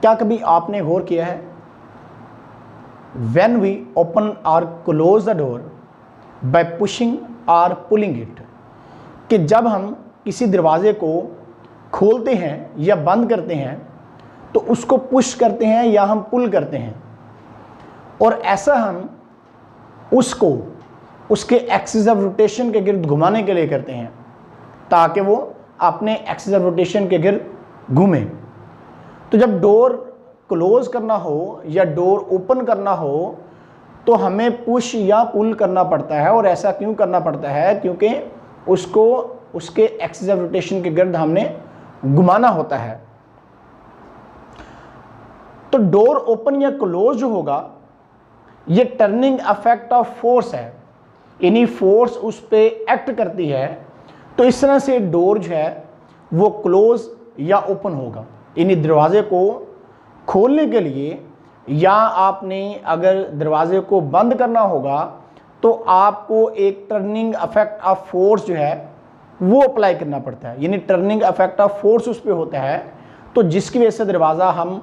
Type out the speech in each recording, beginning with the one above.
क्या कभी आपने गौर किया है, when we open or close the door by pushing or pulling it, कि जब हम किसी दरवाजे को खोलते हैं या बंद करते हैं तो उसको पुश करते हैं या हम पुल करते हैं, और ऐसा हम उसको उसके एक्सिस ऑफ रोटेशन के गिर्द घुमाने के लिए करते हैं ताकि वो अपने एक्सिस ऑफ रोटेशन के गिर्द घूमे। तो जब डोर क्लोज करना हो या डोर ओपन करना हो तो हमें पुश या पुल करना पड़ता है, और ऐसा क्यों करना पड़ता है, क्योंकि उसको उसके एक्सिस ऑफ रोटेशन के गिर्द हमने घुमाना होता है। तो डोर ओपन या क्लोज जो होगा ये टर्निंग इफेक्ट ऑफ फोर्स है, यानी फोर्स उस पर एक्ट करती है। तो इस तरह से डोर जो है वो क्लोज या ओपन होगा, यानी दरवाजे को खोलने के लिए या आपने अगर दरवाजे को बंद करना होगा तो आपको एक टर्निंग इफेक्ट ऑफ फोर्स जो है वो अप्लाई करना पड़ता है, यानी टर्निंग इफेक्ट ऑफ फोर्स उस पर होता है। तो जिसकी वजह से दरवाज़ा हम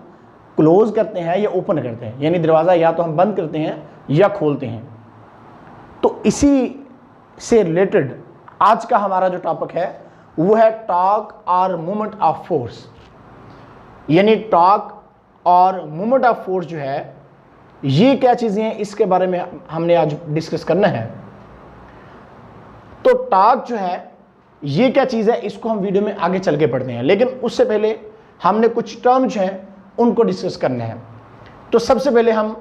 क्लोज करते हैं या ओपन करते हैं, यानी दरवाज़ा या तो हम बंद करते हैं या खोलते हैं। तो इसी से रिलेटेड आज का हमारा जो टॉपिक है वो है टॉर्क और मोमेंट ऑफ फोर्स, यानी टॉर्क और मोमेंट ऑफ फोर्स जो है ये क्या चीज़ें हैं, इसके बारे में हमने आज डिस्कस करना है। तो टॉर्क जो है ये क्या चीज़ है, इसको हम वीडियो में आगे चल के पढ़ते हैं, लेकिन उससे पहले हमने कुछ टर्म्स हैं उनको डिस्कस करने हैं। तो सबसे पहले हम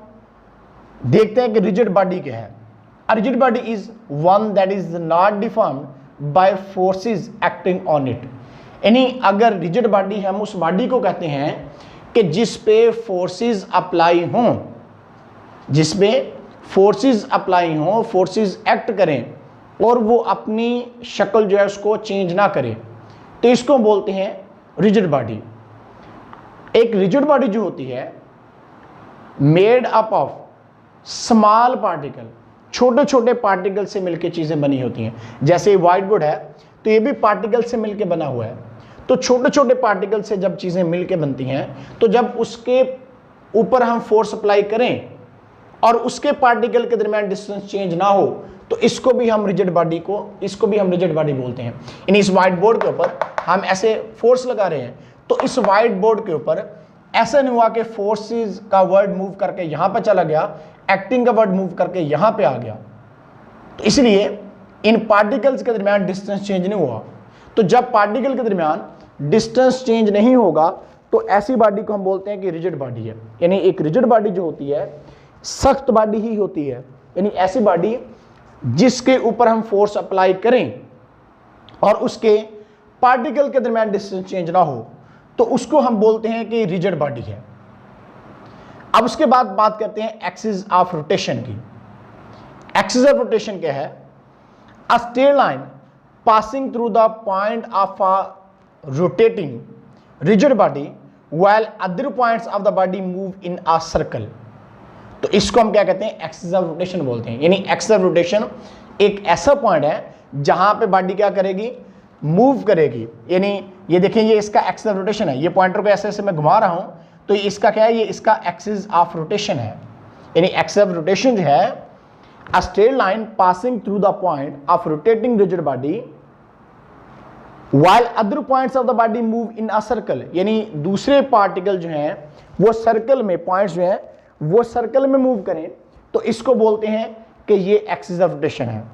देखते हैं कि रिजिड बॉडी क्या है। A rigid body is one that is not deformed by forces acting on it, यानी अगर रिजिड बॉडी हम उस बॉडी को कहते हैं कि जिस पे फोर्सेस अप्लाई हों, जिस पे फोर्सेस अप्लाई हों, फोर्सेस एक्ट करें और वो अपनी शक्ल जो है उसको चेंज ना करे, तो इसको बोलते हैं रिजिड बॉडी। एक रिजिड बॉडी जो होती है made up of small particle, छोटे छोटे पार्टिकल से मिलकर चीज़ें बनी होती हैं। जैसे व्हाइट बोर्ड है तो ये भी पार्टिकल से मिलकर बना हुआ है। तो छोटे छोटे पार्टिकल से जब चीज़ें मिलकर बनती हैं तो जब उसके ऊपर हम फोर्स अप्लाई करें और उसके पार्टिकल के दरमियान डिस्टेंस चेंज ना हो तो इसको भी हम रिजिड बॉडी बोलते हैं। यानी इस व्हाइट बोर्ड के ऊपर हम ऐसे फोर्स लगा रहे हैं तो इस व्हाइट बोर्ड के ऊपर ऐसा नहीं हुआ कि फोर्सेस का वर्ड मूव करके यहाँ पर चला गया, एक्टिंग का वर्ड मूव करके यहाँ पे आ गया, तो इसलिए इन पार्टिकल्स के दरमियान डिस्टेंस चेंज नहीं हुआ। तो जब पार्टिकल के दरमियान डिस्टेंस चेंज नहीं होगा तो ऐसी बॉडी को हम बोलते हैं कि रिजिड बॉडी है। यानी एक रिजिड बॉडी जो होती है सख्त बॉडी ही होती है, यानी ऐसी बॉडी जिसके ऊपर हम फोर्स अप्लाई करें और उसके पार्टिकल के दरमियान डिस्टेंस चेंज ना हो तो उसको हम बोलते हैं कि रिजिड बॉडी है। अब उसके बाद बात करते हैं एक्सिस ऑफ रोटेशन की। एक्सिस ऑफ रोटेशन क्या है? A straight line passing through the point of a rotating rigid body while other points of the body move in a circle. तो इसको हम क्या कहते हैं? एक्सिस ऑफ रोटेशन बोलते हैं। यानी एक्सिस ऑफ रोटेशन एक ऐसा पॉइंट है जहां पे बॉडी क्या करेगी? मूव करेगी। यानी ये देखें, ये इसका एक्सिस ऑफ रोटेशन है, ये पॉइंटर को ऐसे ऐसे मैं घुमा रहा हूं तो ये इसका क्या है? ये इसका एक्सिस ऑफ रोटेशन है। यानी एक्सिस ऑफ रोटेशन जो है a straight line passing through the point of rotating rigid body while other points of the body move in a circle. यानी दूसरे पार्टिकल जो हैं वो सर्कल में, पॉइंट्स जो हैं वो सर्कल में मूव करें तो इसको बोलते हैं कि ये एक्सिस ऑफ रोटेशन है।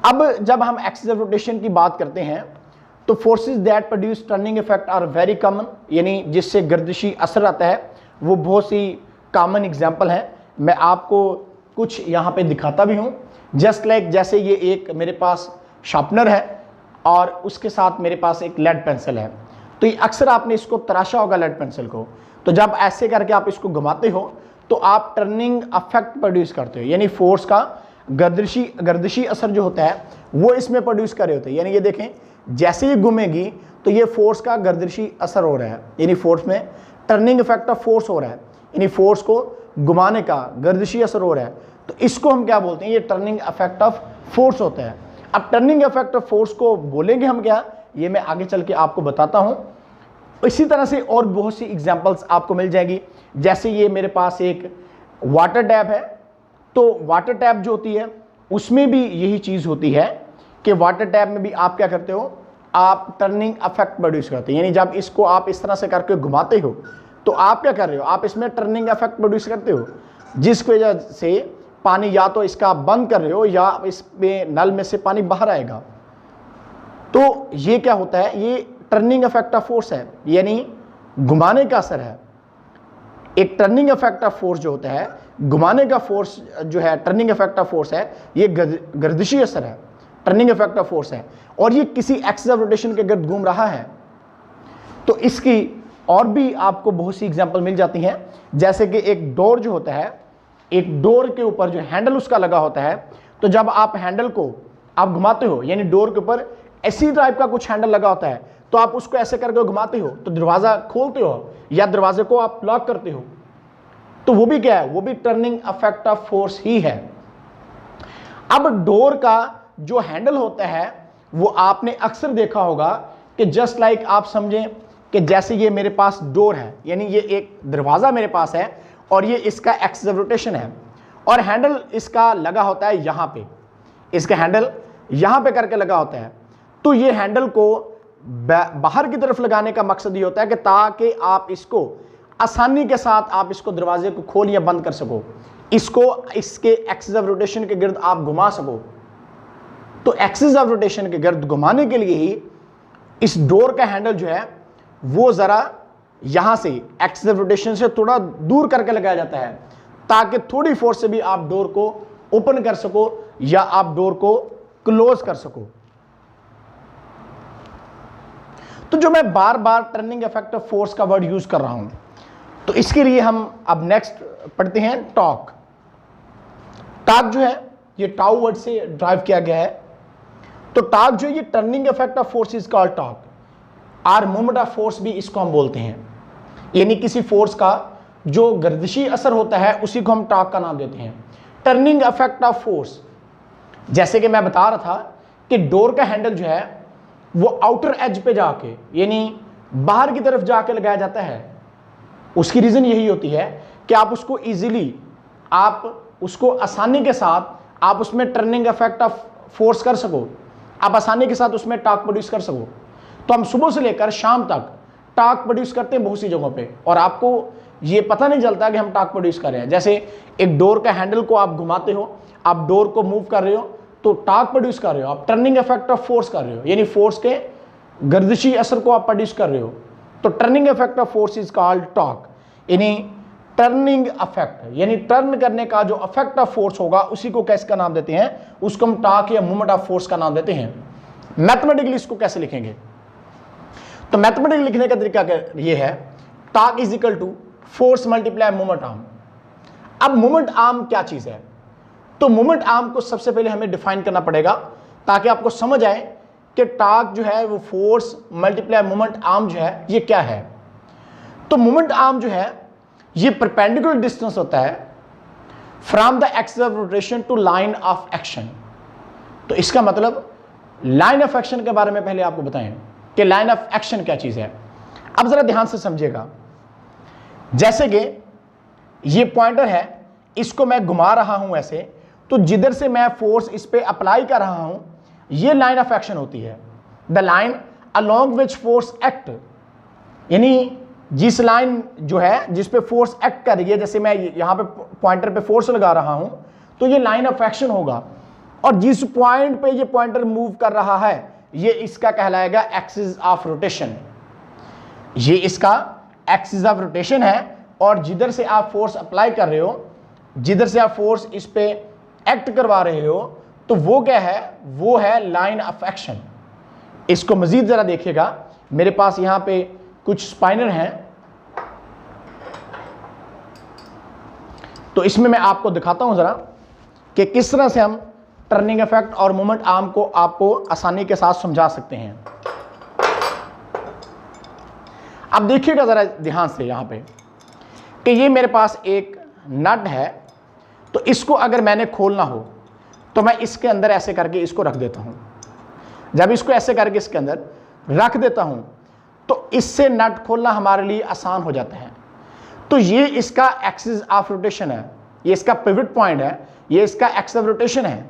अब जब हम एक्सिस ऑफ रोटेशन की बात करते हैं तो forces that produce turning effect are very common, यानी जिससे गर्दिशी असर आता है वो बहुत सी कॉमन एग्जांपल हैं। मैं आपको कुछ यहाँ पे दिखाता भी हूँ। जस्ट लाइक जैसे ये एक मेरे पास शार्पनर है और उसके साथ मेरे पास एक लेड पेंसिल है, तो ये अक्सर आपने इसको तराशा होगा लेड पेंसिल को, तो जब ऐसे करके आप इसको घुमाते हो तो आप टर्निंग इफेक्ट प्रोड्यूस करते हो, यानी फोर्स का गर्दिशी असर जो होता है वो इसमें प्रोड्यूस कर रहे होते हैं। यानी ये देखें, जैसे ही घूमेगी तो ये फोर्स का गर्दिशी असर हो रहा है, यानी फोर्स में टर्निंग इफेक्ट ऑफ फोर्स हो रहा है, यानी फोर्स को घुमाने का गर्दिशी असर हो रहा है। तो इसको हम क्या बोलते हैं? ये टर्निंग इफेक्ट ऑफ फोर्स होता है। अब टर्निंग इफेक्ट ऑफ फोर्स को बोलेंगे हम क्या? ये मैं आगे चल के आपको बताता हूं। इसी तरह से और बहुत सी एग्जांपल्स आपको मिल जाएगी। जैसे ये मेरे पास एक वाटर टैप है, तो वाटर टैप जो होती है उसमें भी यही चीज़ होती है कि वाटर टैप में भी आप क्या करते हो, आप टर्निंग इफेक्ट प्रोड्यूस करते हो। यानी जब इसको आप इस तरह से करके घुमाते हो तो आप क्या कर रहे हो, आप इसमें टर्निंग इफेक्ट प्रोड्यूस करते हो, जिस वजह से पानी या तो इसका बंद कर रहे हो या इसमें नल में से पानी बाहर आएगा। तो ये क्या होता है, ये टर्निंग इफेक्ट ऑफ फोर्स है, यानी घुमाने का असर है। एक टर्निंग इफेक्ट ऑफ फोर्स जो होता है, घुमाने का फोर्स जो है, टर्निंग इफेक्ट ऑफ फोर्स है, ये गर्दिशी असर है, टर्निंग इफेक्ट ऑफ फोर्स है, और ये किसी एक्सिस ऑफ रोटेशन के गिर्द घूम रहा है। तो इसकी और भी आपको बहुत सी एग्जांपल मिल जाती हैं। जैसे कि एक डोर जो होता है, एक डोर के ऊपर जो हैंडल उसका लगा होता है, तो जब आप हैंडल को आप घुमाते हो, यानी डोर के ऊपर ऐसी टाइप का कुछ हैंडल लगा होता है, तो आप उसको ऐसे करके घुमाते हो तो दरवाजा खोलते हो या दरवाजे को आप लॉक करते हो, तो वो भी क्या है, वो भी टर्निंग इफेक्ट ऑफ फोर्स ही है। अब डोर का जो हैंडल होता है वो आपने अक्सर देखा होगा कि जस्ट लाइक आप समझें कि जैसे ये मेरे पास डोर है, यानी ये एक दरवाजा मेरे पास है और ये इसका एक्सिस ऑफ रोटेशन है, और हैंडल इसका लगा होता है यहां पे, इसका हैंडल यहां पे करके लगा होता है। तो ये हैंडल को बाहर की तरफ लगाने का मकसद ये होता है कि ताकि आप इसको आसानी के साथ आप इसको दरवाजे को खोल या बंद कर सको, इसको इसके एक्सिस ऑफ रोटेशन के गिर्द आप घुमा सको। तो एक्सिस ऑफ रोटेशन के गिर्द घुमाने के लिए ही इस डोर का हैंडल जो है वो जरा यहां से एक्सिस ऑफ रोटेशन से थोड़ा दूर करके लगाया जाता है, ताकि थोड़ी फोर्स से भी आप डोर को ओपन कर सको या आप डोर को क्लोज कर सको। तो जो मैं बार बार टर्निंग इफेक्ट ऑफ फोर्स का वर्ड यूज कर रहा हूं, तो इसके लिए हम अब नेक्स्ट पढ़ते हैं टॉर्क। टॉर्क जो है ये टाउ वर्ड से ड्राइव किया गया है। तो टॉर्क जो है ये turning effect of force is called torque, or moment of force भी इसको हम बोलते हैं। यानी किसी फोर्स का जो गर्दिशी असर होता है उसी को हम टॉर्क का नाम देते हैं। टर्निंग इफेक्ट ऑफ फोर्स, जैसे कि मैं बता रहा था कि डोर का हैंडल जो है वो आउटर एज पे जाके, यानी बाहर की तरफ जाके लगाया जाता है। उसकी रीजन यही होती है कि आप उसको इजीली, आप उसको आसानी के साथ आप उसमें टर्निंग इफेक्ट ऑफ फोर्स कर सको, आप आसानी के साथ उसमें टॉर्क प्रोड्यूस कर सको। तो हम सुबह से लेकर शाम तक टॉर्क प्रोड्यूस करते हैं बहुत सी जगहों पे, और आपको ये पता नहीं चलता कि हम टॉर्क प्रोड्यूस कर रहे हैं। जैसे एक डोर का हैंडल को आप घुमाते हो, आप डोर को मूव कर रहे हो तो टॉर्क प्रोड्यूस कर रहे हो, आप टर्निंग इफेक्ट ऑफ फोर्स कर रहे हो, यानी फोर्स के गर्दिशी असर को आप प्रोड्यूस कर रहे हो। तो turning effect of force is called torque, यानी टर्निंग इफेक्ट, यानी टर्न करने का जो इफेक्ट ऑफ फोर्स होगा उसी को कैसे का नाम देते हैं, उसको हम टॉर्क या मूवमेंट ऑफ फोर्स का नाम देते हैं। मैथमेटिकली इसको कैसे लिखेंगे, तो मैथमेटिकली लिखने का तरीका ये है, torque is equal to force multiply moment arm. अब मोमेंट आर्म क्या चीज है, तो मोमेंट आर्म को सबसे पहले हमें डिफाइन करना पड़ेगा ताकि आपको समझ आए कि टॉर्क जो है वो फोर्स मल्टीप्लाई मोमेंट आर्म जो है ये क्या है। तो मोमेंट आर्म जो है ये परपेंडिकुलर डिस्टेंस होता है from the axis of rotation to line of action. तो इसका मतलब लाइन ऑफ एक्शन के बारे में पहले आपको बताएं कि लाइन ऑफ एक्शन क्या चीज है। अब जरा ध्यान से समझिएगा, जैसे कि ये पॉइंटर है, इसको मैं घुमा रहा हूं ऐसे, तो जिधर से मैं फोर्स इस पे अप्लाई कर रहा हूं ये लाइन ऑफ एक्शन होती है। The line along which force act, यानी जिस लाइन जो है जिस पे फोर्स एक्ट कर रही है, जैसे मैं यहां पे पॉइंटर पे फोर्स लगा रहा हूं तो ये लाइन ऑफ एक्शन होगा, और जिस पॉइंट पे ये पॉइंटर मूव कर रहा है ये इसका कहलाएगा एक्सिस ऑफ रोटेशन। ये इसका एक्सिस ऑफ रोटेशन है, और जिधर से आप फोर्स अप्लाई कर रहे हो, जिधर से आप फोर्स इस पे एक्ट करवा रहे हो, तो वो क्या है, वो है लाइन ऑफ एक्शन। इसको मजीद जरा देखिएगा, मेरे पास यहां पे कुछ स्पाइनर हैं, तो इसमें मैं आपको दिखाता हूं जरा कि किस तरह से हम टर्निंग इफेक्ट और मोमेंट आर्म को आपको आसानी के साथ समझा सकते हैं। अब देखिएगा जरा ध्यान से यहां पे कि ये मेरे पास एक नट है, तो इसको अगर मैंने खोलना हो तो मैं इसके अंदर ऐसे करके इसको रख देता हूं। जब इसको ऐसे करके इसके अंदर, रख देता हूं तो इससे नट खोलना हमारे लिए आसान हो जाता है। तो ये इसका एक्सिस ऑफ रोटेशन है, ये इसका पिवट पॉइंट है, ये इसका एक्सिस ऑफ रोटेशन है।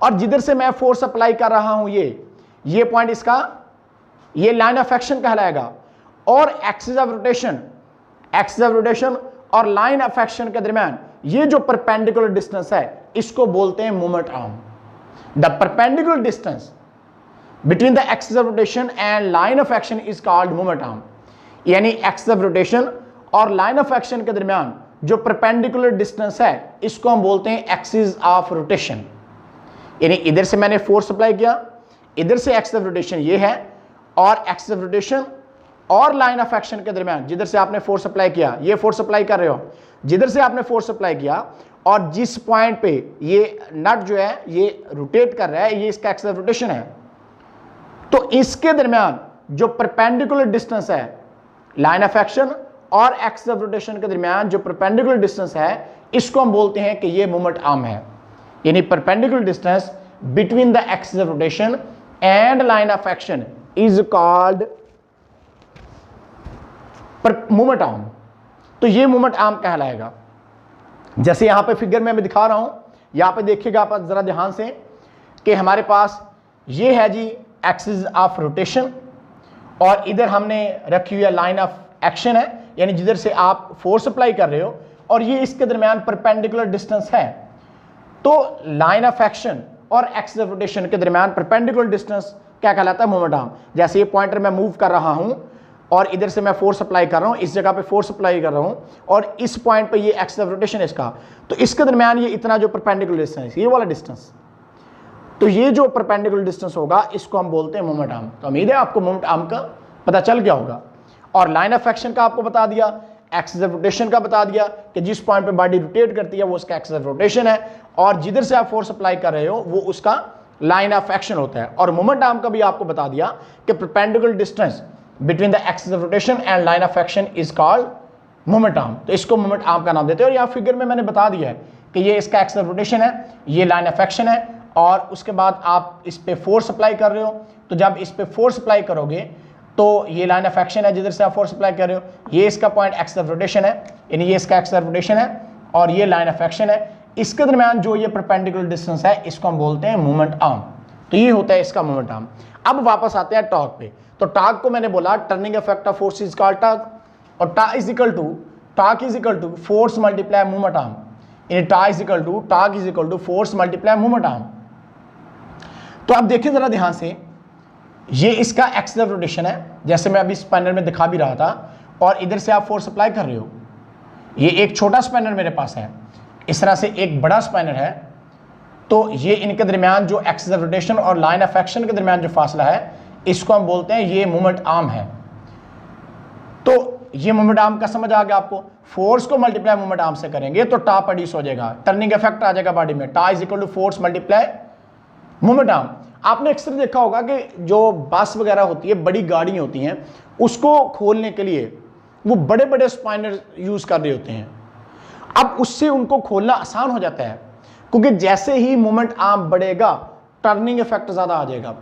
और जिधर से मैं फोर्स अप्लाई कर रहा हूं ये पॉइंट इसका ये लाइन ऑफ एक्शन कहलाएगा। और एक्सिस ऑफ रोटेशन और लाइन ऑफ एक्शन के दरमियान ये जो परपेंडिकुलर डिस्टेंस है इसको बोलते हैं moment arm. The perpendicular distance between the axis of rotation and line of action is called moment arm. यानी एक्सिस ऑफ रोटेशन और लाइन ऑफ एक्शन के दरमियान जो परपेंडिकुलर डिस्टेंस है इसको हम बोलते हैं एक्सिस ऑफ रोटेशन। यानी इधर से मैंने फोर्स अप्लाई किया, इधर से एक्सिस ऑफ रोटेशन ये है, और एक्सिस ऑफ रोटेशन और लाइन ऑफ एक्शन के दरमियान जिधर से आपने फोर्स अप्लाई किया, ये फोर्स अप्लाई कर रहे हो, जिधर से आपने फोर्स अप्लाई किया और जिस पॉइंट पे ये नट जो है ये रोटेट कर रहा है, ये इसका एक्सिस ऑफ रोटेशन है। तो इसके दरमियान जो परपेंडिकुलर डिस्टेंस है लाइन ऑफ एक्शन और एक्सिस ऑफ रोटेशन के दरमियान जो परपेंडिकुलर डिस्टेंस है इसको हम बोलते हैं कि ये मोमेंट आर्म है। यानी perpendicular distance between the axis of rotation and line of action is called moment arm. तो ये मोमेंट आर्म कहलाएगा। जैसे यहां पे फिगर में मैं दिखा रहा हूं, यहां पे देखिएगा आप जरा ध्यान से कि हमारे पास ये है जी एक्सिस ऑफ रोटेशन और इधर हमने रखी हुई लाइन ऑफ एक्शन है, यानी जिधर से आप फोर्स अप्लाई कर रहे हो, और ये इसके दरमियान परपेंडिकुलर डिस्टेंस है। तो लाइन ऑफ एक्शन और एक्सिस ऑफ रोटेशन के दरमियान परपेंडिकुलर डिस्टेंस क्या कहलाता है? Moment arm. जैसे ये पॉइंटर मैं मूव कर रहा हूं और इधर से मैं फोर्स अप्लाई कर रहा हूं, इस जगह पे फोर्स अप्लाई कर रहा हूं और इस पॉइंट पे ये एक्सिस ऑफ रोटेशन है इसका, तो इसके दरमियान ये इतना जो परपेंडिकुलर डिस्टेंस, ये वाला डिस्टेंस, तो ये जो परपेंडिकुलर डिस्टेंस होगा इसको हम बोलते हैं मोमेंट आर्म। तो उम्मीद है आपको मोमेंट आर्म का पता चल गया होगा। और लाइन ऑफ एक्शन का आपको बता दिया, एक्सिस ऑफ रोटेशन का बता दिया कि जिस पॉइंट पे बॉडी रोटेट करती है वो उसका एक्सिस ऑफ रोटेशन है, और जिधर से आप फोर्स अप्लाई कर रहे हो वो उसका लाइन ऑफ एक्शन होता है। और मोमेंट आर्म का भी आपको बता दिया कि perpendicular distance between the axis of rotation and line of action is called moment arm. तो इसको मोमेंट आर्म का नाम देते हैं। और यहाँ फिगर में मैंने बता दिया है कि ये इसका एक्सिस ऑफ रोटेशन है, ये लाइन ऑफ एक्शन है, और उसके बाद आप इस पे फोर्स अप्लाई कर रहे हो। तो जब इस पे फोर्स अप्लाई करोगे तो ये लाइन ऑफ एक्शन है जिधर से आप फोर्स अप्लाई कर रहे हो, ये इसका पॉइंट एक्सिस ऑफ रोटेशन है, यानी ये इसका एक्सिस ऑफ रोटेशन है और ये लाइन ऑफ एक्शन है। इसके दरमियान जो ये परपेंडिकुलर डिस्टेंस है इसको हम बोलते हैं मोमेंट आर्म। तो ये होता है इसका मोमेंट आर्म। अब वापस आते हैं टॉर्क पे। तो टॉर्क को मैंने बोला turning effect of force is called torque, और torque is equal to force multiply moment arm. यानी torque is equal to force multiply moment arm. तो आप देखिए जरा ध्यान से, ये इसका एक्सिस ऑफ रोटेशन है जैसे मैं अभी स्पैनर में दिखा भी रहा था, और इधर से आप फोर्स अप्लाई कर रहे हो। ये एक छोटा स्पैनर मेरे पास है, इस तरह से एक बड़ा स्पैनर है। तो ये इनके दरमियान जो एक्सिस ऑफ रोटेशन और लाइन ऑफ एक्शन के दरमियान जो फासला है इसको हम बोलते हैं ये मोमेंट आर्म है। तो ये मोमेंट आर्म का समझ आ गया आपको। फोर्स को मल्टीप्लाई मोमेंट आर्म से करेंगे तो टॉर्क प्रोड्यूस हो जाएगा, टर्निंग इफेक्ट आ जाएगा बॉडी में। Torque is equal to force multiply moment arm. आपने अक्सर देखा होगा कि जो बस वगैरह होती है, बड़ी गाड़ी होती हैं, उसको खोलने के लिए वो बड़े बड़े स्पाइनर यूज कर रहे होते हैं। अब उससे उनको खोलना आसान हो जाता है क्योंकि जैसे ही मोमेंट आर्म बढ़ेगा टर्निंग इफेक्ट ज्यादा आ जाएगा।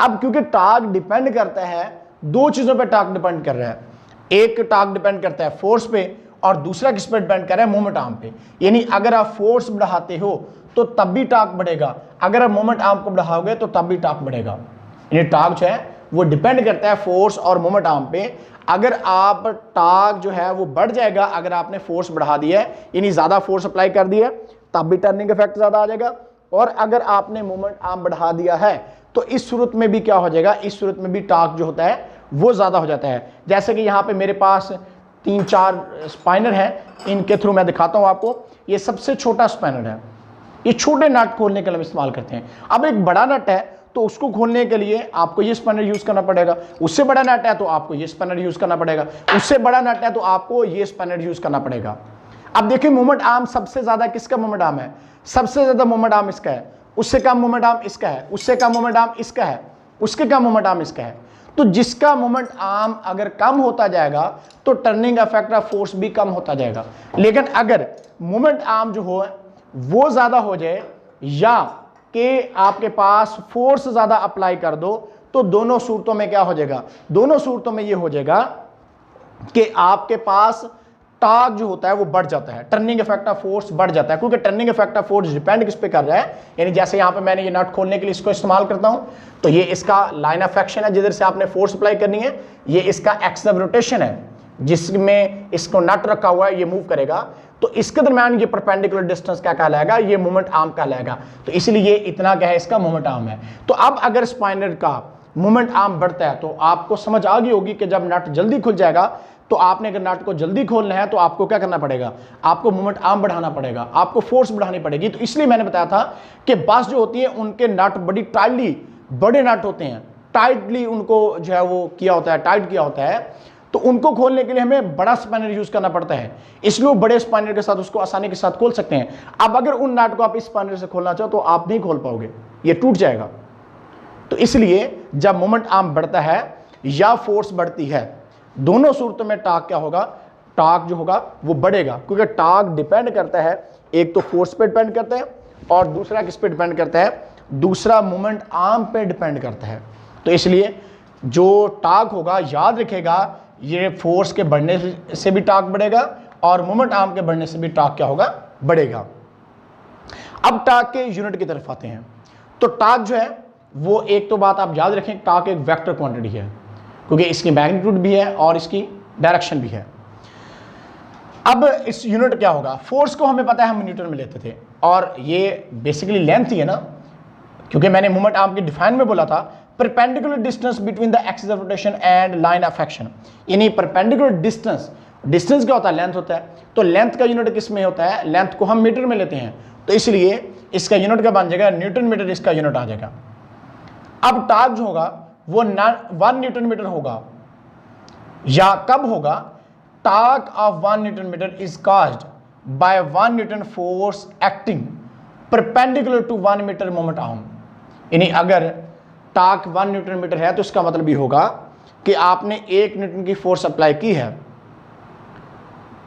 अब क्योंकि टॉर्क डिपेंड करता है, दो चीजों पे टॉर्क डिपेंड कर रहा है। एक टॉर्क डिपेंड करता है फोर्स पे और दूसरा किस पे डिपेंड कर रहा है? मोमेंट आर्म पे। यानी अगर आप फोर्स बढ़ाते हो तो तब भी टॉर्क बढ़ेगा, अगर आप मोमेंट आर्म को बढ़ाओगे तो तब भी टॉर्क बढ़ेगा। यानी टॉर्क जो है वो डिपेंड करता है फोर्स और मोमेंट आर्म पे। अगर आप टॉर्क जो है वो बढ़ जाएगा अगर आपने फोर्स बढ़ा दिया है, यानी ज्यादा फोर्स अप्लाई कर दिया है, तब भी टर्निंग इफेक्ट ज्यादा आ जाएगा। और अगर आपने मोमेंट आर्म बढ़ा दिया है तो इस सूरत में भी क्या हो जाएगा? इस सूरत में भी टॉर्क जो होता है वो ज्यादा हो जाता है। जैसे कि यहाँ पे मेरे पास 3-4 स्पाइनर हैं, इनके थ्रू मैं दिखाता हूँ आपको। ये सबसे छोटा स्पाइनर है, ये छोटे नट खोलने के लिए हम इस्तेमाल करते हैं। अब एक बड़ा नट है तो उसको खोलने के लिए आपको ये स्पैनर यूज करना पड़ेगा, उससे बड़ा नट है तो आपको ये स्पैनर यूज करना पड़ेगा, उससे बड़ा नट है तो आपको ये स्पैनर यूज करना पड़ेगा। अब देखिए मोमेंट आर्म सबसे ज्यादा किसका मोमेंट आर्म है? सबसे ज्यादा मोमेंट आर्म इसका है, उससे कम मोमेंट आर्म इसका है, उससे कम मोमेंट आर्म इसका है, उसके कम मोमेंट आर्म इसका है। तो जिसका मोमेंट आर्म अगर कम होता जाएगा तो टर्निंग इफेक्ट ऑफ फोर्स भी कम होता जाएगा। लेकिन अगर मोमेंट आर्म जो हो वो ज्यादा हो जाए या कि आपके पास फोर्स ज्यादा अप्लाई कर दो तो दोनों सूरतों में क्या हो जाएगा, दोनों सूरतों में ये हो जाएगा कि आपके पास टॉर्क जो होता है वो बढ़ जाता है, टर्निंग इफेक्ट ऑफ फोर्स बढ़ जाता है, क्योंकि turning effect of force depend किस पे कर रहा है। यानी जैसे यहां पे मैंने ये नट खोलने के लिए इसको इस्तेमाल करता हूं, तो ये इसका लाइन ऑफ एक्शन है जिधर से आपने फोर्स अप्लाई करनी है, ये इसका एक्सिस ऑफ रोटेशन है जिसमें इसको नट रखा हुआ है, ये मूव करेगा, तो इसके दरमियान ये परपेंडिकुलर डिस्टेंस क्या कहलाएगा, ये मोमेंट आर्म कहलाएगा। तो इसलिए इतना क्या है, इसका मोमेंट आर्म है। तो अब अगर स्पाइनर का मोमेंट आर्म बढ़ता है तो आपको समझ आ गई होगी कि जब नट जल्दी खुल जाएगा तो आपने अगर नट को जल्दी खोलना है तो आपको क्या करना पड़ेगा, आपको मोमेंट आर्म बढ़ाना पड़ेगा, आपको फोर्स बढ़ानी पड़ेगी। तो इसलिए मैंने बताया था कि बस जो होती है उनके नट बड़ी टाइटली, बड़े नट होते हैं, टाइटली उनको जो है वो किया होता है, टाइट किया होता है, तो उनको खोलने के लिए हमें बड़ा स्पाइनर यूज करना पड़ता है, इसलिए बड़े स्पाइनर के साथ उसको आसानी के साथ खोल सकते हैं। अब अगर उन नट को आप इस स्पाइनर से खोलना चाहो तो आप नहीं खोल पाओगे, ये टूट जाएगा। तो इसलिए जब मोमेंट आर्म बढ़ता है या फोर्स बढ़ती है, दोनों सूरतों में टॉर्क क्या होगा, टॉर्क जो होगा वो बढ़ेगा, क्योंकि टॉर्क डिपेंड करता है, एक तो फोर्स पे डिपेंड करता है और दूसरा किस पे डिपेंड करता है, दूसरा मोमेंट आर्म पे डिपेंड करता है। तो इसलिए जो टॉर्क होगा, याद रखेगा, ये फोर्स के बढ़ने से भी टॉर्क बढ़ेगा और मोमेंट आर्म के बढ़ने से भी टॉर्क क्या होगा, बढ़ेगा। अब टॉर्क के यूनिट की तरफ आते हैं। तो टॉर्क जो है वो, एक तो बात आप याद रखें, टॉर्क एक वेक्टर क्वांटिटी है, क्योंकि इसकी मैग्नीट्यूड भी है और इसकी डायरेक्शन भी है। अब इस यूनिट क्या होगा, फोर्स को हमें पता है हम न्यूटन में लेते थे, और ये बेसिकली लेंथ ही है ना, क्योंकि मैंने मोमेंट आर्म की डिफाइन में बोला था perpendicular distance between the axis of rotation and line of action. यानी परपेंडिकुलर डिस्टेंस, डिस्टेंस क्या होता है, लेंथ होता है, तो लेंथ का यूनिट किस में होता है, लेंथ को हम मीटर में लेते हैं, तो इसलिए इसका यूनिट क्या बन जाएगा, न्यूटन मीटर इसका यूनिट आ जाएगा। अब टॉर्क जो होगा वो 1 न्यूटन मीटर होगा, या कब होगा, torque of 1 newton metre is caused by 1 newton force acting perpendicular to 1 metre moment arm. यानी अगर टॉर्क 1 न्यूटन मीटर है तो इसका मतलब ये होगा कि आपने 1 न्यूटन की फोर्स अप्लाई की है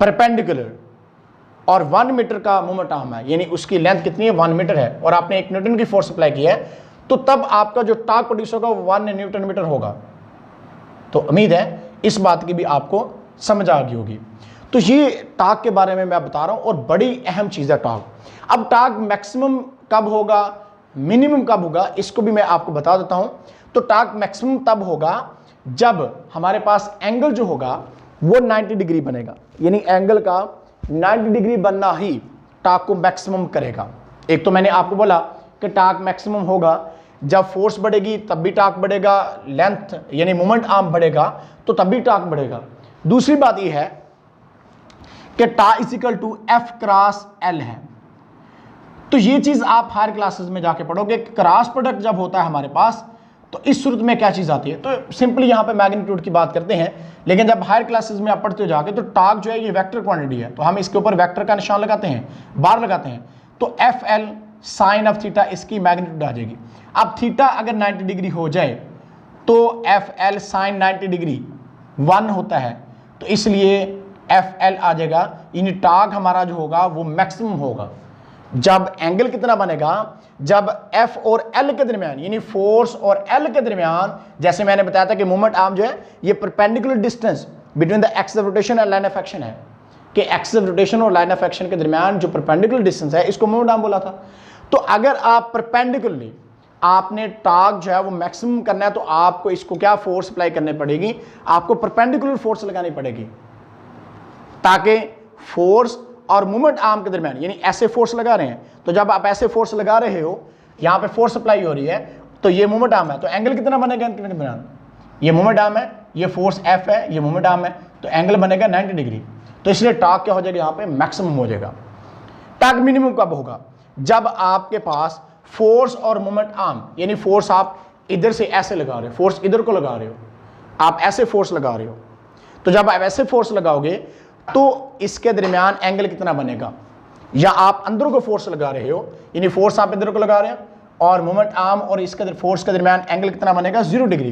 परपेंडिकुलर, और 1 मीटर का मोमेंट आर्म है, यानी उसकी लेंथ कितनी है, 1 मीटर है, और आपने 1 न्यूटन की फोर्स अप्लाई की है, तो तब आपका जो टॉर्क प्रोड्यूस होगा वो 1 न्यूटन मीटर होगा। तो उम्मीद है इस बात की भी आपको समझ आ गई होगी। तो ये टॉर्क के बारे में मैं बता रहा हूं, और बड़ी अहम चीज़ है टॉर्क। अब टॉर्क मैक्सिमम कब होगा, मिनिमम कब होगा, इसको भी मैं आपको बता देता हूं। तो टॉर्क मैक्सिमम तब होगा जब हमारे पास एंगल जो होगा वो 90 डिग्री बनेगा, यानी एंगल का 90 डिग्री बनना ही टॉर्क को मैक्सिमम करेगा। एक तो मैंने आपको बोला कि टॉर्क मैक्सिमम होगा जब फोर्स बढ़ेगी तब भी टॉर्क बढ़ेगा, लेंथ यानी मोमेंट आर्म बढ़ेगा तो तब भी टॉर्क बढ़ेगा। दूसरी बात यह है कि torque is equal to F cross L है। तो ये चीज आप हायर क्लासेस में जाके पढ़ोगे, क्रॉस प्रोडक्ट जब होता है हमारे पास तो इस सूरत में क्या चीज आती है। तो सिंपली यहां पे मैग्नीट्यूड की बात करते हैं, लेकिन जब हायर क्लासेस में आप पढ़ते हो जाके तो टॉर्क जो है ये वेक्टर क्वांटिटी है, तो हम इसके ऊपर वेक्टर का निशान लगाते हैं, बार लगाते हैं, तो FL साइन ऑफ थीटा इसकी मैग्नीट्यूड आ जाएगी। अब थीटा अगर 90 डिग्री हो जाए तो FL साइन 90 डिग्री 1 होता है, तो इसलिए FL आ जाएगा, यानी टॉर्क हमारा जो होगा वो मैक्सिमम होगा जब एंगल कितना बनेगा, जब F और L के दरमियान, यानी फोर्स और L के दरमियान, जैसे मैंने बताया था कि मोमेंट आर्म जो है ये perpendicular distance between the axis of rotation and line of action है, कि एक्सिस ऑफ रोटेशन और लाइन ऑफ एक्शन के दरमियान जो परपेंडिकुलर डिस्टेंस है इसको मोमेंट आर्म बोला था। तो अगर आप परपेंडिकुलरली आपने टॉर्क जो है वो मैक्सिमम करना है तो आपको इसको क्या फोर्स अप्लाई करनी पड़ेगी, आपको परपेंडिकुलर फोर्स लगानी पड़ेगी, ताकि फोर्स और मोमेंट आर्म के दरमियान, यानी ऐसे फोर्स लगा रहे हैं, तो जब आप ऐसे फोर्स लगा रहे हो, यहां पे फोर्स अप्लाई हो रही है, तो ये मोमेंट आर्म है, तो एंगल कितना बनेगा इनके दरमियान, ये मोमेंट आर्म है, ये फोर्स F है, ये मोमेंट आर्म है, तो एंगल बनेगा 90 डिग्री। तो इसलिए टॉर्क क्या हो जाएगा, यहां पे मैक्सिमम हो जाएगा। टॉर्क मिनिमम कब होगा, जब आपके पास फोर्स और मोमेंट आर्म, यानी फोर्स आप इधर से ऐसे लगा रहे हो, फोर्स इधर को लगा रहे हो, आप ऐसे फोर्स लगा रहे हो, तो जब आप ऐसे फोर्स लगाओगे तो इसके दरमियान एंगल कितना बनेगा, या आप अंदर को फोर्स लगा रहे हो, यानी फोर्स आप इधर को लगा रहे हो और मोमेंट आर्म और इसके फोर्स के दरमियान एंगल कितना बनेगा, 0 डिग्री,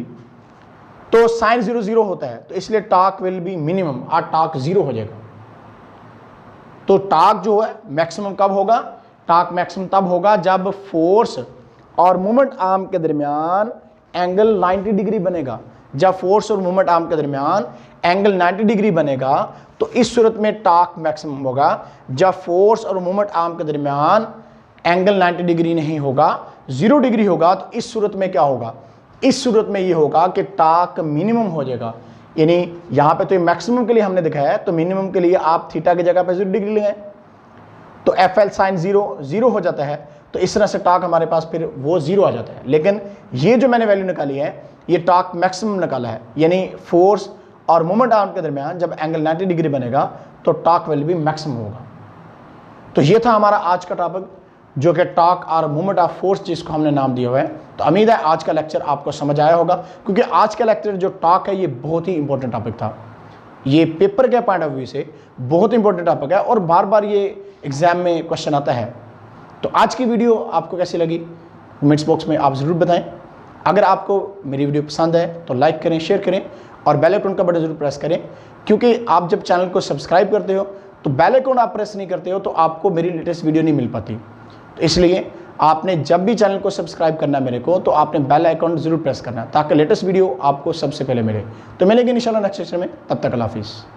तो साइन 0 0 होता है, तो इसलिए टॉर्क विल बी मिनिमम, और टॉर्क 0 हो जाएगा। तो टॉर्क जो है मैक्सिमम कब होगा, टॉर्क मैक्सिमम तब होगा जब फोर्स और मोमेंट आर्म के दरमियान एंगल 90 डिग्री बनेगा। जब फोर्स और मोमेंट आर्म के दरमियान एंगल 90 डिग्री बनेगा तो इस सूरत में टॉर्क मैक्सिमम होगा। जब फोर्स और मोमेंट आर्म के दरमियान एंगल 90 डिग्री नहीं होगा, 0 डिग्री होगा, तो इस सूरत में क्या होगा? इस सूरत में ये होगा कि टॉर्क मिनिमम हो जाएगा। यानी यहां पे तो मैक्सिमम के लिए हमने दिखाया है, तो मिनिमम के लिए आप थीटा की जगह पे 0 डिग्री लगाएं तो FL sin 0 हो जाता है। तो इस तरह से टॉर्क हमारे पास फिर वो 0 आ जाता है। लेकिन ये जो मैंने वैल्यू निकाली है ये टॉर्क मैक्सिमम निकाला है, यानी फोर्स और मोमेंट आर्म के दरमियान जब एंगल 90 डिग्री बनेगा तो टॉर्क वैल्यू भी मैक्सिमम होगा। तो ये था हमारा आज का टॉपिक, जो कि टॉर्क और मोमेंट ऑफ फोर्स जिसको हमने नाम दिया हुआ है। तो उम्मीद है आज का लेक्चर आपको समझ आया होगा, क्योंकि आज का लेक्चर जो टॉर्क है ये बहुत ही इंपॉर्टेंट टॉपिक था। ये पेपर के पॉइंट ऑफ व्यू से बहुत इंपॉर्टेंट टॉपिक है और बार बार ये एग्जाम में क्वेश्चन आता है। तो आज की वीडियो आपको कैसी लगी कमेंट्स बॉक्स में आप ज़रूर बताएं। अगर आपको मेरी वीडियो पसंद है तो लाइक करें, शेयर करें और बेल आइकन का बटन जरूर प्रेस करें, क्योंकि आप जब चैनल को सब्सक्राइब करते हो तो बेल आइकन आप प्रेस नहीं करते हो तो आपको मेरी लेटेस्ट वीडियो नहीं मिल पाती। तो इसलिए आपने जब भी चैनल को सब्सक्राइब करना है मेरे को, तो आपने बेल आइकन जरूर प्रेस करना ताकि लेटेस्ट वीडियो आपको सबसे पहले मिले। तो मिलेंगे इंशाल्लाह नेक्स्ट सेशन में, तब तक अल्लाह हाफिज़।